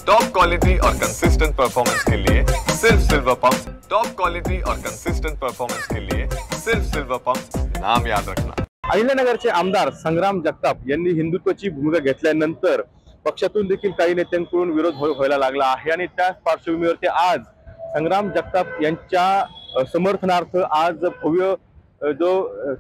Top quality और consistent performance के लिए सिर्फ सिल्वर पंप्स। टॉप क्वालिटी और कंसिस्टेंट परफॉर्मेंस के लिए सिर्फ सिल्वर पंप्स, नाम याद रखना। अहिल्यानगरचे आमदार संग्राम जगताप यांनी हिंदुत्वाची भूमिका घेतल्यानंतर पक्षातून देखील काही नेत्यांकडून विरोध व्हायला लागला आहे आणि त्या पार्श्वभूमीवरती आज संग्राम जगताप यांच्या समर्थनार्थ आज भव्य जो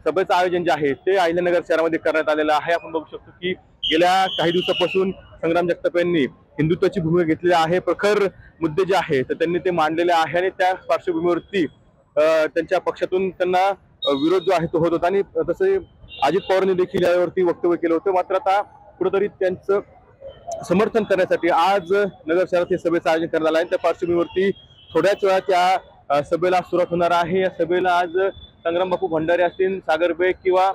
सभेचं आयोजन जे आहे ते अहिल्यानगर शहरामध्ये करण्यात आलेलं आहे। आपण बघू शकतो की गेल्या काही दिवसापासून संग्राम जगताप यांनी हिंदुत्वाची भूमिका घेतलेली आहे। प्रखर मुद्दे जे आहे तर त्यांनी ते मांडलेले आहे आणि त्या पार्श्वभूमीवरती त्यांच्या पक्षातून त्यांना विरोध जो आहे तो होत होता आणि तसे अजित पवारांनी देखील यावरती वक्तव्य केलं होतं। मात्र आता कुठेतरी त्यांचं समर्थन करण्यासाठी आज नगर शहरात सभेचं आयोजन करण्यात आलं आहे। त्या पार्श्वभूमीवरती थोड्याच वेळात त्या सभेला सुरुवात होणार आहे। या सभेला आज संग्राम बापू भंडारे असतील, सागर बेग किंवा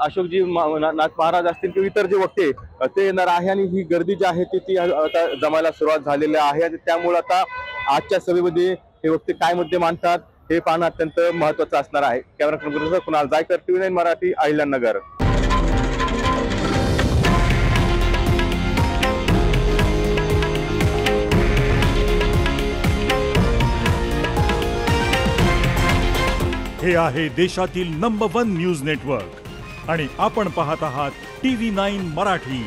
अशोकजी नाथ महाराज असतील किंवा इतर जे वक्ते ते येणार आहे आणि ही गर्दी जी आहे ती आता जमायला सुरुवात झालेली आहे आणि त्यामुळे आता आजच्या सभेमध्ये हे वक्ते काय मुद्दे मांडतात हे पाहणं अत्यंत महत्त्वाचं असणार आहे। Camera person Kunal Jaykar, TV9 Marathi, Ahilyanagar. हे आहे देशातील नंबर 1 न्यूज नेटवर्क आणि आपण पाहत आहात TV9 मराठी,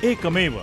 एकमेव।